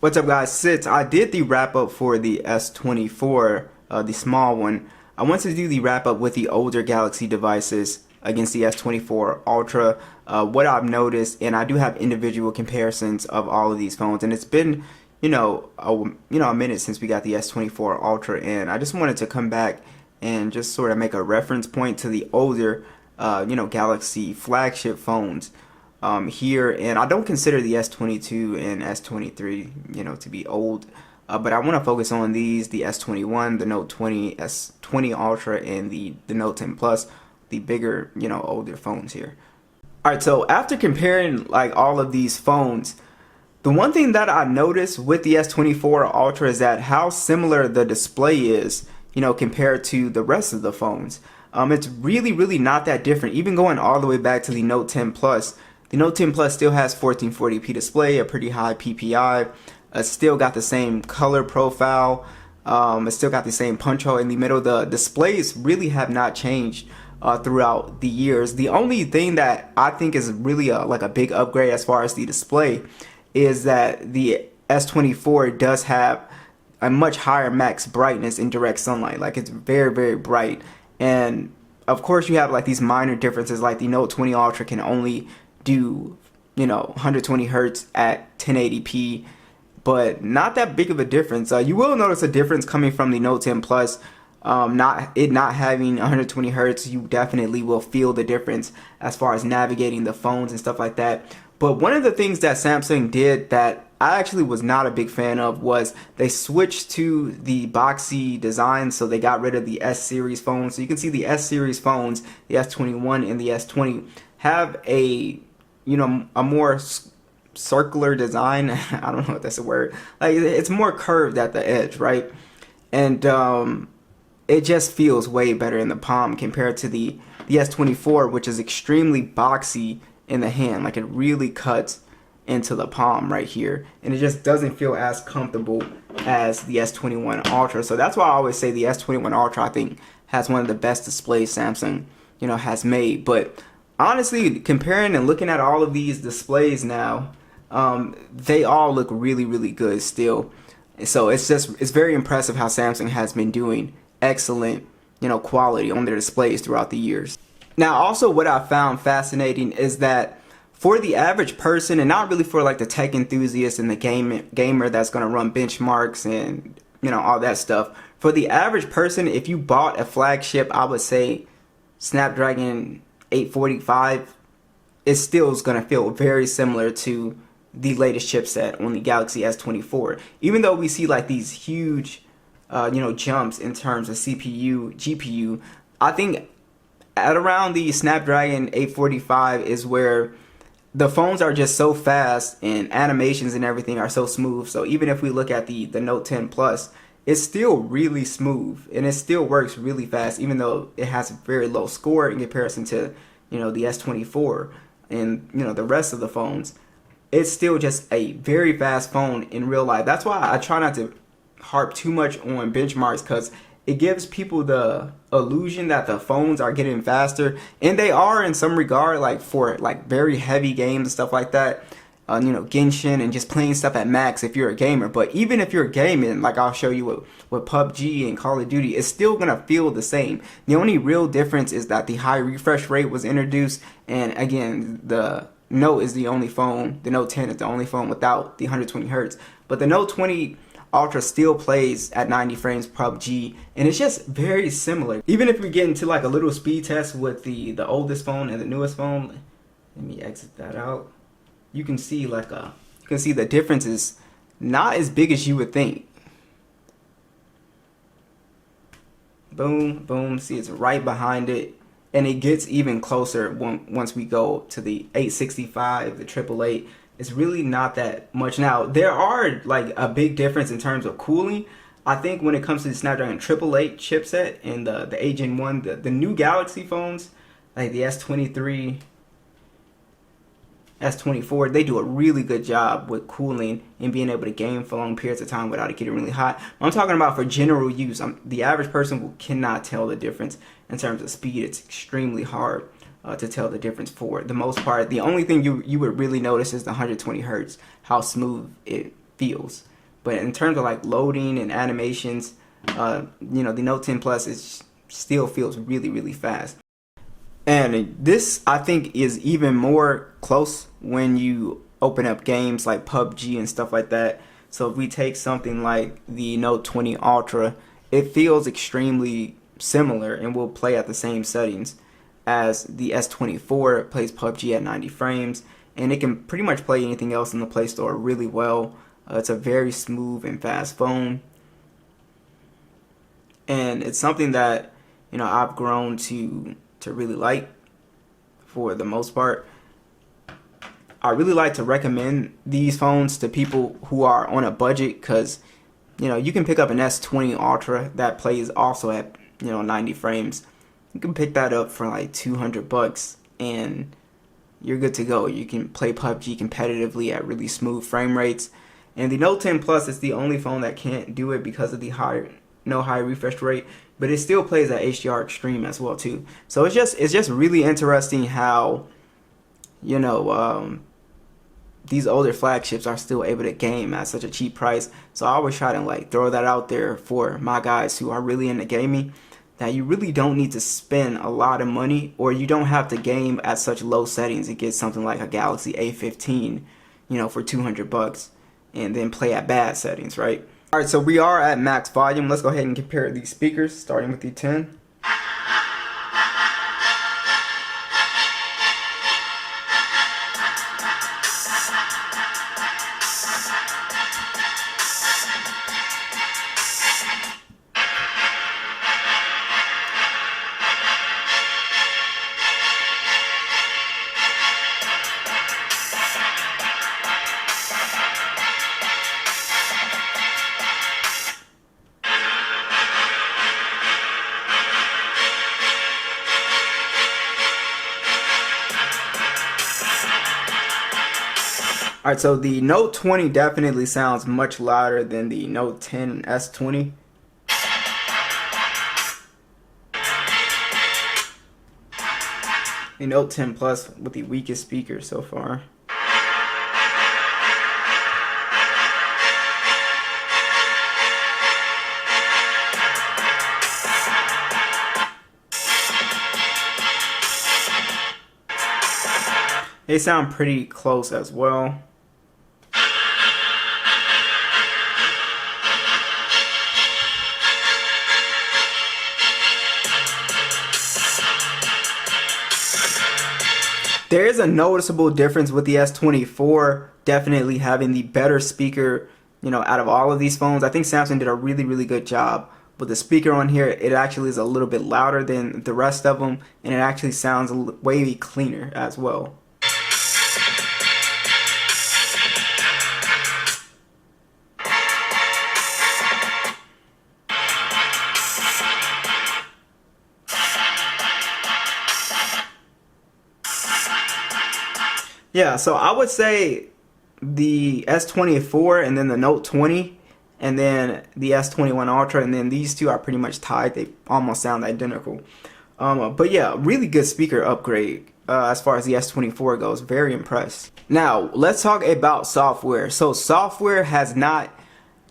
What's up, guys? Since I did the wrap up for the S24, the small one, I want to do the wrap up with the older Galaxy devices against the S24 Ultra. What I've noticed, and I do have individual comparisons of all of these phones, and it's been, a minute since we got the S24 Ultra in. I just wanted to come back and just sort of make a reference point to the older, Galaxy flagship phones. Here, and I don't consider the S22 and S23 to be old, but I want to focus on these: the S21, the Note 20, S20 Ultra, and the Note 10 Plus, the bigger older phones here. Alright, so after comparing like all of these phones, the one thing that I noticed with the S24 Ultra is that how similar the display is compared to the rest of the phones. It's really not that different, even going all the way back to the Note 10 Plus. The Note 10 Plus still has 1440p display, a pretty high PPI. It's still got the same color profile. It's still got the same punch hole in the middle. The displays really have not changed throughout the years. The only thing that I think is really like a big upgrade as far as the display is that the S24 does have a much higher max brightness in direct sunlight. Like, it's very bright. And of course you have like these minor differences, like the Note 20 Ultra can only do 120 hertz at 1080p, but not that big of a difference. You will notice a difference coming from the Note 10 Plus. Not having 120 hertz, you definitely will feel the difference as far as navigating the phones and stuff like that. But one of the things that Samsung did that I actually was not a big fan of was they switched to the boxy design. So they got rid of the S series phones. So you can see the S series phones, the S21 and the S20, have a more circular design. I don't know if that's a word. Like, it's more curved at the edge, right? And it just feels way better in the palm compared to the S24, which is extremely boxy in the hand. Like, it really cuts into the palm right here, and it just doesn't feel as comfortable as the S21 Ultra. So that's why I always say the S21 Ultra, I think, has one of the best displays Samsung has made. But honestly, comparing and looking at all of these displays now, they all look really good still. So it's very impressive how Samsung has been doing excellent quality on their displays throughout the years. Now, also what I found fascinating is that for the average person, and not really for like the tech enthusiast and the gamer that's going to run benchmarks and all that stuff, for the average person, if you bought a flagship, I would say Snapdragon 845, it still is going to feel very similar to the latest chipset on the Galaxy S24. Even though we see like these huge jumps in terms of CPU, GPU, I think at around the Snapdragon 845 is where the phones are just so fast and animations and everything are so smooth. So even if we look at the Note 10 Plus, it's still really smooth and it still works really fast, even though it has a very low score in comparison to the S24 and the rest of the phones. It's still just a very fast phone in real life. That's why I try not to harp too much on benchmarks, because it gives people the illusion that the phones are getting faster, and they are in some regard, like for like very heavy games and stuff like that. Genshin and just playing stuff at max if you're a gamer. But even if you're gaming, like I'll show you with PUBG and Call of Duty, it's still gonna feel the same. The only real difference is that the high refresh rate was introduced, and again, the Note is the only phone, the Note 10 is the only phone without the 120 hertz. But the Note 20 Ultra still plays at 90 frames PUBG, and it's just very similar. Even if we get into like a little speed test with the oldest phone and the newest phone, let me exit that out. You can see the difference is not as big as you would think. Boom, see, it's right behind it, and it gets even closer once we go to the 865, the 888. It's really not that much. Now, there are like a big difference in terms of cooling. I think when it comes to the Snapdragon 888 chipset and the Gen 1, the new Galaxy phones, like the S23, S24, they do a really good job with cooling and being able to game for long periods of time without it getting really hot. I'm talking about for general use. The average person cannot tell the difference in terms of speed. It's extremely hard to tell the difference for the most part. The only thing you would really notice is the 120 hertz, how smooth it feels. but in terms of like loading and animations, you know, the Note 10 Plus still feels really fast. And this, I think, is even more close when you open up games like PUBG and stuff like that. So if we take something like the Note 20 Ultra, it feels extremely similar and will play at the same settings as the S24. It plays PUBG at 90 frames, and it can pretty much play anything else in the Play Store really well. It's a very smooth and fast phone, and it's something that, you know, I've grown to really like for the most part. I really like to recommend these phones to people who are on a budget, because, you know, you can pick up an S20 Ultra that plays also at, you know, 90 frames. You can pick that up for like $200 and you're good to go. You can play PUBG competitively at really smooth frame rates. And the Note 10 Plus is the only phone that can't do it because of the no high refresh rate, but it still plays at HDR Extreme as well too. So it's just really interesting how, you know, these older flagships are still able to game at such a cheap price. So I always try to like throw that out there for my guys who are really into gaming, that you really don't need to spend a lot of money, or you don't have to game at such low settings to get something like a Galaxy A15, you know, for $200 and then play at bad settings, right? Alright, so we are at max volume. Let's go ahead and compare these speakers, starting with the 10. Alright, so the Note 20 definitely sounds much louder than the Note 10 S20. The Note 10 Plus with the weakest speaker so far. They sound pretty close as well. There is a noticeable difference with the S24 definitely having the better speaker, you know, out of all of these phones. I think Samsung did a really good job with the speaker on here. It actually is a little bit louder than the rest of them, and it actually sounds way cleaner as well. Yeah, so I would say the S24 and then the Note 20 and then the S21 Ultra, and then these two are pretty much tied. They almost sound identical. But yeah, really good speaker upgrade as far as the S24 goes. Very impressed. Now, let's talk about software. So software has not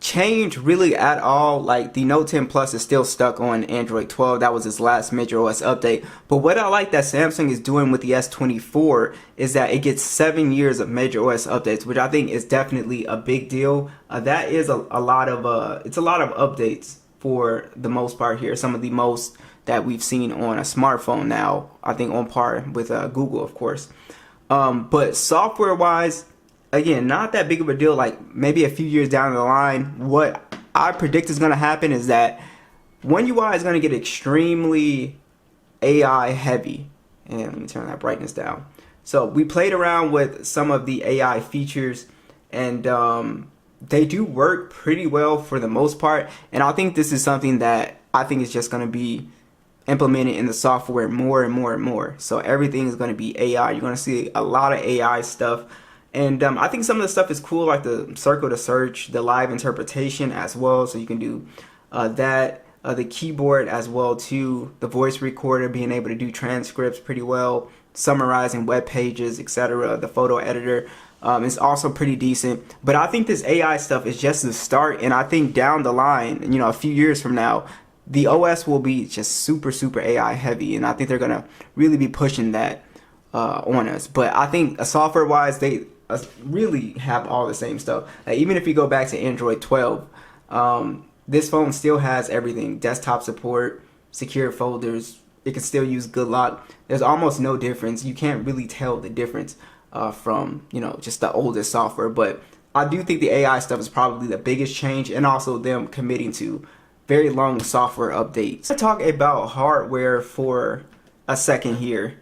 changed really at all. Like the Note 10 Plus is still stuck on Android 12. That was its last major OS update. But what I like that Samsung is doing with the S24 is that it gets 7 years of major OS updates, which I think is definitely a big deal. That is a lot of it's a lot of updates for the most part here. Some of the most that we've seen on a smartphone now, I think on par with Google, of course. But software wise, again, not that big of a deal. Like maybe a few years down the line, what I predict is going to happen is that One UI is going to get extremely AI heavy. And let me turn that brightness down. So we played around with some of the AI features, and they do work pretty well for the most part. And I think this is something that I think is just going to be implemented in the software more and more and more. So everything is going to be AI. You're going to see a lot of AI stuff. And I think some of the stuff is cool, like the circle to search, the live interpretation as well. So you can do that. The keyboard as well too, the voice recorder, being able to do transcripts pretty well, summarizing web pages, etc. The photo editor. It's also pretty decent. But I think this AI stuff is just the start, and I think down the line, a few years from now, the OS will be just super, super AI heavy, and I think they're gonna really be pushing that on us. But I think software-wise, they really have all the same stuff. Even if you go back to Android 12, this phone still has everything: desktop support, secure folders. It can still use Good Lock. There's almost no difference. You can't really tell the difference from just the oldest software. But I do think the AI stuff is probably the biggest change, and also them committing to very long software updates. Let's talk about hardware for a second here.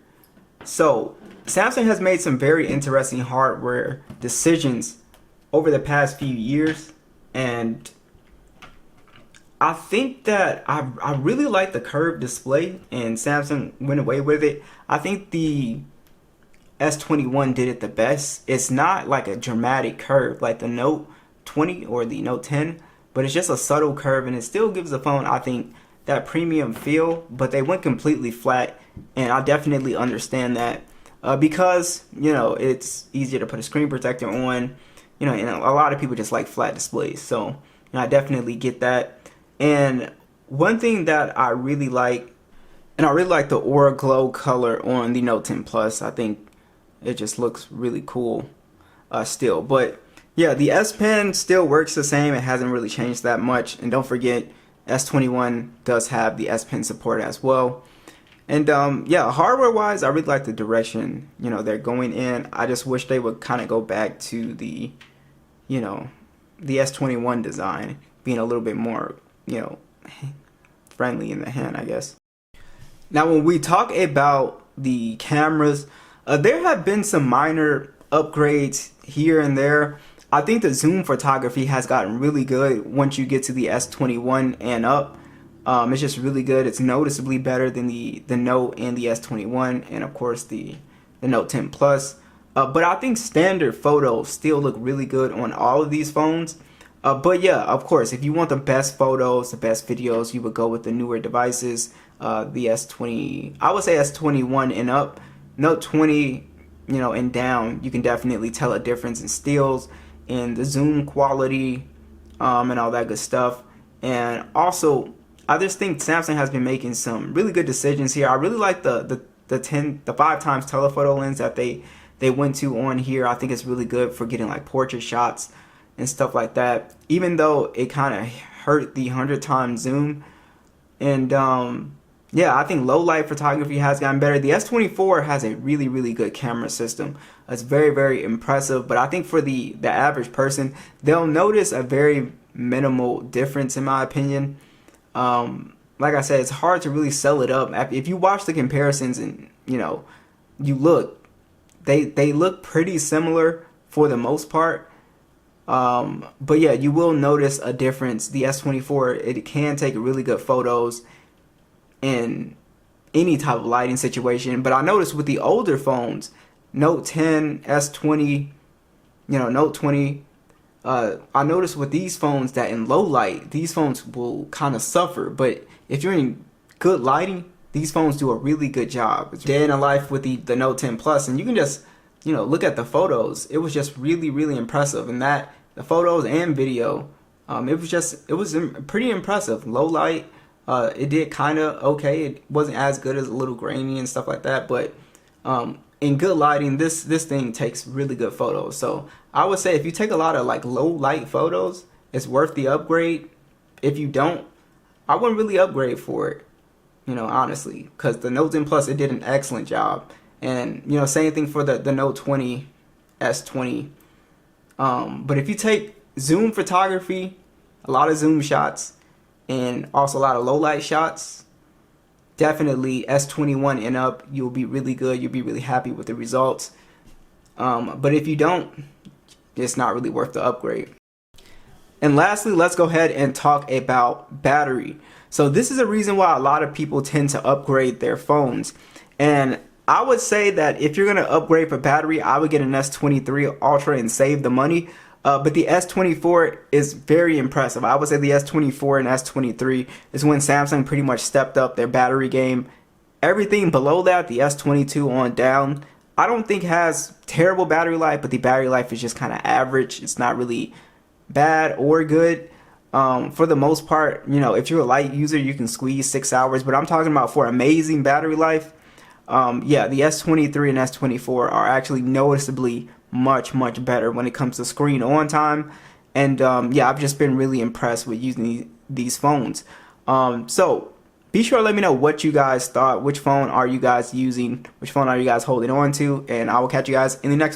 So Samsung has made some very interesting hardware decisions over the past few years, and I think that I really like the curved display, and Samsung went away with it. I think the S21 did it the best. It's not like a dramatic curve like the Note 20 or the Note 10, but it's just a subtle curve, and it still gives the phone, I think, that premium feel. But they went completely flat, and I definitely understand that because it's easier to put a screen protector on, and a lot of people just like flat displays. So I definitely get that. And one thing that I really like, and I really like the Aura Glow color on the Note 10 Plus. I think it just looks really cool still. But yeah, the S Pen still works the same. It hasn't really changed that much. And don't forget, S21 does have the S Pen support as well. And yeah, hardware wise, I really like the direction they're going in. I just wish they would kind of go back to the the S21 design, being a little bit more friendly in the hand, I guess. Now, when we talk about the cameras, there have been some minor upgrades here and there. I think the zoom photography has gotten really good once you get to the S21 and up. It's just really good. It's noticeably better than the Note and the S21, and of course the Note 10 Plus. But I think standard photos still look really good on all of these phones. But yeah, of course, if you want the best photos, the best videos, you would go with the newer devices, the S20, I would say S21 and up. Note 20, and down, you can definitely tell a difference in stills, in the zoom quality, and all that good stuff. And also, I just think Samsung has been making some really good decisions here. I really like the 5 times telephoto lens that they went to on here. I think it's really good for getting like portrait shots and stuff like that, even though it kind of hurt the 100 times zoom. And yeah, I think low light photography has gotten better. The S24 has a really, really good camera system. It's very, very impressive. But I think for the average person, they'll notice a very minimal difference, in my opinion. Like I said, it's hard to really sell it up. If you watch the comparisons and you look, they look pretty similar for the most part. But yeah, you will notice a difference. The S24, it can take really good photos in any type of lighting situation. But I noticed with the older phones, Note 10, S20, Note 20, I noticed with these phones that in low light, these phones will kind of suffer. But if you're in good lighting, these phones do a really good job. It's day in the life with the Note 10 Plus, and you can just look at the photos. It was just really, really impressive. And that the photos and video, it was pretty impressive. Low light, it did kind of okay. It wasn't as good as a little grainy and stuff like that, but in good lighting, this thing takes really good photos. So I would say if you take a lot of like low light photos, it's worth the upgrade. If you don't, I wouldn't really upgrade for it, honestly, because the Note 10 Plus, it did an excellent job. And same thing for the Note 20, S20. But if you take zoom photography, a lot of zoom shots, and also a lot of low light shots, definitely S21 and up, you'll be really good. You'll be really happy with the results. But if you don't, it's not really worth the upgrade. And lastly, let's go ahead and talk about battery. So this is a reason why a lot of people tend to upgrade their phones. And I would say that if you're going to upgrade for battery, I would get an S23 Ultra and save the money. But the S24 is very impressive. I would say the S24 and S23 is when Samsung pretty much stepped up their battery game. Everything below that, the S22 on down, I don't think has terrible battery life, but the battery life is just kind of average. It's not really bad or good. For the most part, you know, if you're a light user, you can squeeze 6 hours, but I'm talking about for amazing battery life. Yeah, the S23 and S24 are actually noticeably much better when it comes to screen on time. And yeah, I've just been really impressed with using these phones. So be sure to let me know what you guys thought. Which phone are you guys using? Which phone are you guys holding on to? And I will catch you guys in the next one.